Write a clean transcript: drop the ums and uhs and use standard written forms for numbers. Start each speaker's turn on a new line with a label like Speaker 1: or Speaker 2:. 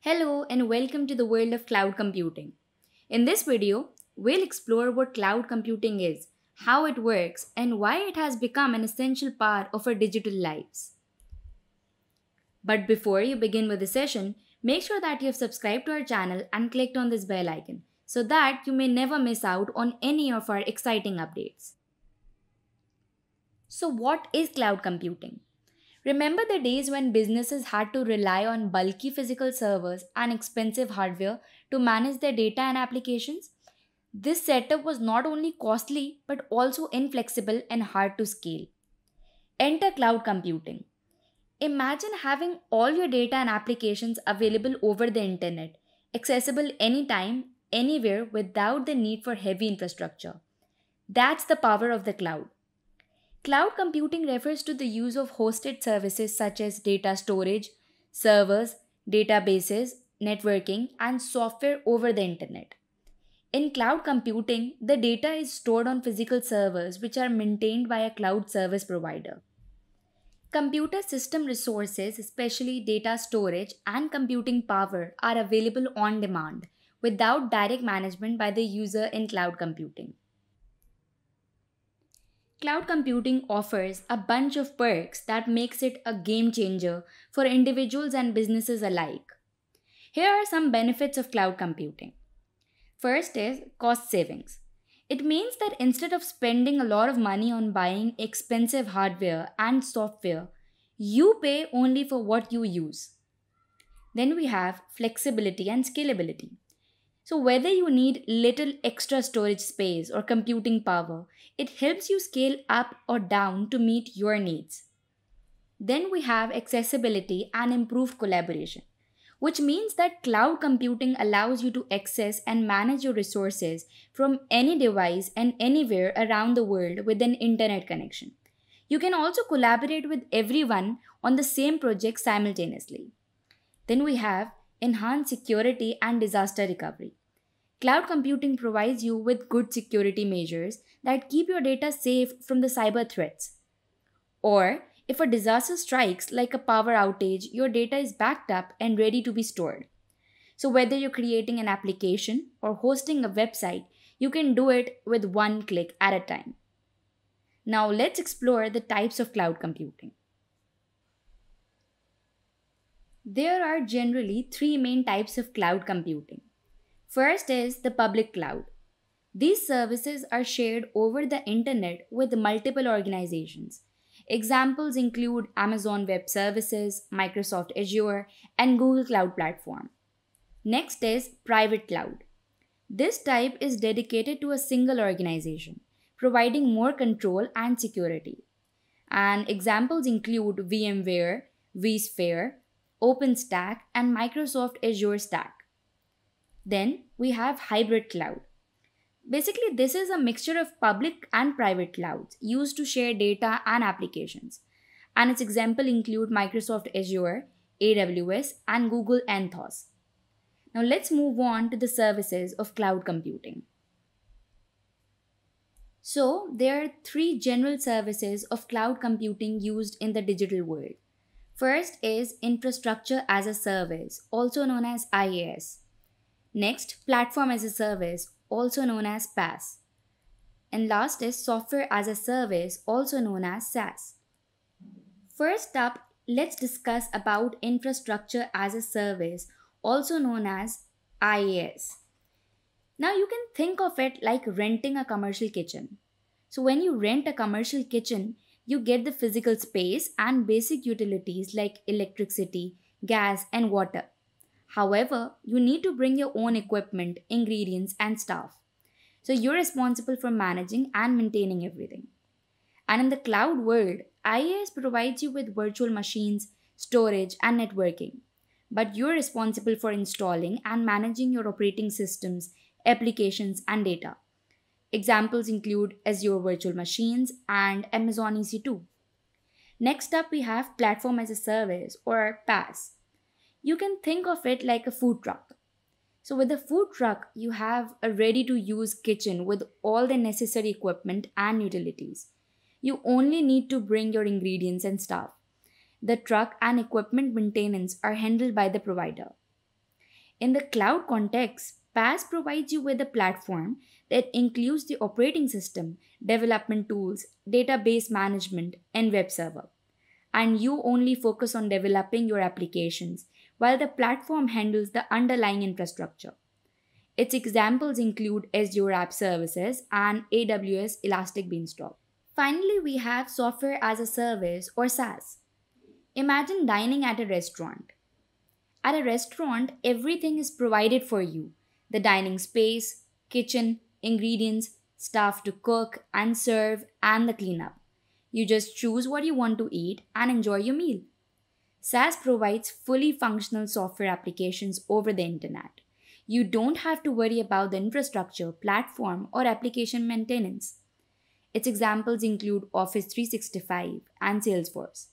Speaker 1: Hello and welcome to the world of cloud computing. In this video, we'll explore what cloud computing is, how it works, and why it has become an essential part of our digital lives. But before you begin with the session, make sure that you have subscribed to our channel and clicked on this bell icon so that you may never miss out on any of our exciting updates. So, what is cloud computing? Remember the days when businesses had to rely on bulky physical servers and expensive hardware to manage their data and applications? This setup was not only costly but also inflexible and hard to scale. Enter cloud computing. Imagine having all your data and applications available over the internet, accessible anytime, anywhere without the need for heavy infrastructure. That's the power of the cloud. Cloud computing refers to the use of hosted services such as data storage, servers, databases, networking, and software over the internet. In cloud computing, the data is stored on physical servers which are maintained by a cloud service provider. Computer system resources, especially data storage and computing power, are available on demand without direct management by the user in cloud computing. Cloud computing offers a bunch of perks that makes it a game changer for individuals and businesses alike. Here are some benefits of cloud computing. First is cost savings. It means that instead of spending a lot of money on buying expensive hardware and software, you pay only for what you use. Then we have flexibility and scalability. So, whether you need little extra storage space or computing power, it helps you scale up or down to meet your needs. Then we have accessibility and improved collaboration, which means that cloud computing allows you to access and manage your resources from any device and anywhere around the world with an internet connection. You can also collaborate with everyone on the same project simultaneously. Then we have enhanced security and disaster recovery. Cloud computing provides you with good security measures that keep your data safe from the cyber threats. Or, if a disaster strikes like a power outage, your data is backed up and ready to be stored. So, whether you're creating an application or hosting a website, you can do it with one click at a time. Now, let's explore the types of cloud computing. There are generally three main types of cloud computing. First is the public cloud. These services are shared over the internet with multiple organizations. Examples include Amazon Web Services, Microsoft Azure, and Google Cloud Platform. Next is private cloud. This type is dedicated to a single organization, providing more control and security. And examples include VMware, vSphere, OpenStack, and Microsoft Azure Stack. Then we have hybrid cloud. Basically, this is a mixture of public and private clouds used to share data and applications. And its examples include Microsoft Azure, AWS, and Google Anthos. Now let's move on to the services of cloud computing. So, there are three general services of cloud computing used in the digital world. First is Infrastructure as a Service, also known as IaaS. Next, Platform as a Service, also known as PaaS. And last is Software as a Service, also known as SaaS. First up, let's discuss about Infrastructure as a Service, also known as IaaS. Now you can think of it like renting a commercial kitchen. So when you rent a commercial kitchen, you get the physical space and basic utilities like electricity, gas, and water. However, you need to bring your own equipment, ingredients, and staff. So you're responsible for managing and maintaining everything. And in the cloud world, IaaS provides you with virtual machines, storage, and networking. But you're responsible for installing and managing your operating systems, applications, and data. Examples include Azure Virtual Machines and Amazon EC2. Next up, we have Platform as a Service or PaaS. You can think of it like a food truck. So with a food truck, you have a ready-to-use kitchen with all the necessary equipment and utilities. You only need to bring your ingredients and stuff. The truck and equipment maintenance are handled by the provider. In the cloud context, PaaS provides you with a platform that includes the operating system, development tools, database management, and web server. And you only focus on developing your applications while the platform handles the underlying infrastructure. Its examples include Azure App Services and AWS Elastic Beanstalk. Finally, we have software as a service or SaaS. Imagine dining at a restaurant. At a restaurant, everything is provided for you: the dining space, kitchen, ingredients, staff to cook and serve, and the cleanup. You just choose what you want to eat and enjoy your meal. SaaS provides fully functional software applications over the internet. You don't have to worry about the infrastructure, platform, or application maintenance. Its examples include Office 365 and Salesforce.